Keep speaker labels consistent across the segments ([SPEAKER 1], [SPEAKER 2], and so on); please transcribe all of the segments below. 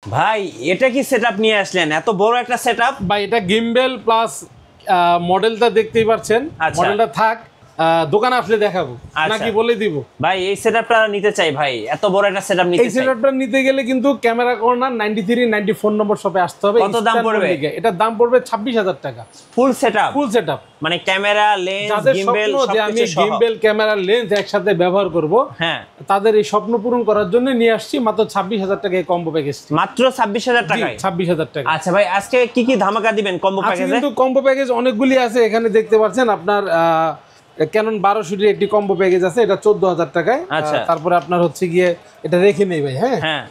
[SPEAKER 1] ভাই এটা কি সেটআপ নিয়ে আসলেন? এত বড় একটা সেটআপ
[SPEAKER 2] ভাই, এটা গিম্বেল প্লাস মডেলটা দেখতেই পাচ্ছেন। মডেলটা থাক দোকানে আসলে দেখাবো নাকি বলে দিব।
[SPEAKER 1] ভাই এই সেটআপটা নিতে চাই ভাই, এত বড় একটা সেটআপ নিতে চাই।
[SPEAKER 2] এই সেটআপটা নিতে গেলে কিন্তু ক্যামেরা কর্নার 93 94 নম্বর শপে আসতে হবে।
[SPEAKER 1] কত দাম পড়বে?
[SPEAKER 2] এটার দাম পড়বে 26000 টাকা।
[SPEAKER 1] Full setup?
[SPEAKER 2] ফুল সেটআপ
[SPEAKER 1] মানে ক্যামেরা, লেন্স, গিম্বেল
[SPEAKER 2] যে আমি গিম্বেল ক্যামেরা লেন্স একসাথে ব্যবহার করব, হ্যাঁ, তাদের এই স্বপ্ন পূরণ করার জন্য নিয়ে আসছি মাত্র 26000 টাকায় কম্বো প্যাকেজ।
[SPEAKER 1] মাত্র 26000 টাকায়?
[SPEAKER 2] 26000 টাকা।
[SPEAKER 1] আচ্ছা ভাই, আজকে কি কি ধামাকা দিবেন কম্বো প্যাকেজে?
[SPEAKER 2] কিন্তু কম্বো প্যাকেজ অনেকগুলি আছে, এখানে দেখতে পাচ্ছেন আপনার ক্যানন 1200 একটি কম্বো প্যাকেজ আছে, এটা 14000 টাকায়। তারপরে আপনার হচ্ছে গিয়ে এটা রেখে নেই ভাই, হ্যাঁ
[SPEAKER 1] হ্যাঁ,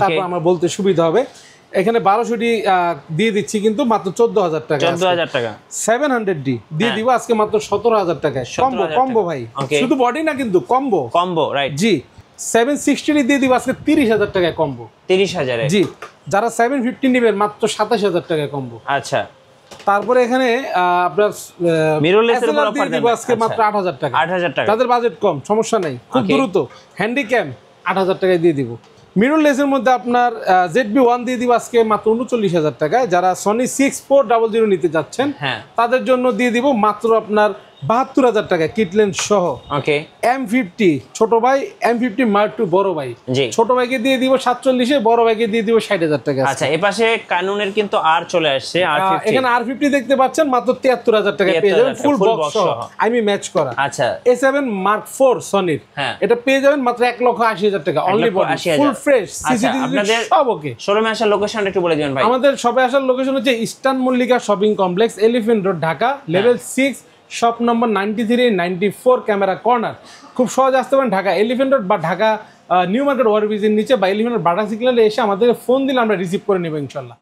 [SPEAKER 2] তারপর আমার বলতে সুবিধা হবে। এখানে 1200 দিয়ে দিচ্ছি কিন্তু মাত্র 14000 টাকা।
[SPEAKER 1] 14000 টাকা
[SPEAKER 2] 700D দিয়ে দিব আজকে মাত্র 17000 টাকায়। কম্বো কম্বো ভাই, শুধু বডি না কিন্তু কম্বো
[SPEAKER 1] কম্বো, রাইট।
[SPEAKER 2] জি, 760 দিয়ে দিব আজকে 30000 টাকায় কম্বো।
[SPEAKER 1] 30000 এ?
[SPEAKER 2] জি, যারা 750 নেবেন মাত্র 27000 টাকায় কম্বো।
[SPEAKER 1] আচ্ছা,
[SPEAKER 2] তারপরে এখানে আপনার
[SPEAKER 1] মিররলেসের উপর অফার দেন
[SPEAKER 2] আজকে মাত্র 8000 টাকা।
[SPEAKER 1] 8000 টাকা,
[SPEAKER 2] তাদের বাজেট কম, সমস্যা নাই, খুব দ্রুত হ্যান্ডিক্যাম 8000 টাকায় দিয়ে দিব। মিররলেসের মধ্যে আপনার ZB-1 দিয়ে দিব আজকে মাত্র 39000 টাকায়। যারা সনি 6400 নিতে যাচ্ছেন তাদের জন্য দিয়ে দিব মাত্র আপনার 72000 টাকা কিট লেন্স সহ।
[SPEAKER 1] ওকে,
[SPEAKER 2] M50 ছোট ভাই, M50 Mark II বড় ভাই। ছোট ভাইকে দিয়ে দিব 47 এ, বড় ভাইকে দিয়ে দিব 60000 টাকা।
[SPEAKER 1] আচ্ছা, এপাশে কানুনের কিন্তু আর চলে আসছে, R50।
[SPEAKER 2] এখানে R50 দেখতে পাচ্ছেন মাত্র 73000 টাকা পেয়ে যাবেন ফুল বক্স সহ, আমি ম্যাচ করা।
[SPEAKER 1] আচ্ছা,
[SPEAKER 2] A7 Mark IV সনির, এটা পেয়ে যাবেন মাত্র 1,80,000 টাকা only body, full fresh, CCTV সব ওকে।
[SPEAKER 1] শোরুমে আসার লোকেশনটা একটু বলে দিবেন ভাই।
[SPEAKER 2] আমাদের শপে আসার লোকেশন হচ্ছে eastern Mallika shopping complex, elephant road, Dhaka, level 6, shop number 93 94 camera corner. খুব সহজ আসতে পারেন ঢাকা এলিফ্যান্ট রোড বা ঢাকা নিউ মার্কেট ওভারব্রিজের নিচে বা এলিফ্যান্ট রোড বাটা সিগন্যালে এসে আমাদেরকে ফোন দিলে আমরা রিসিভ করে নেব ইনশাল্লাহ।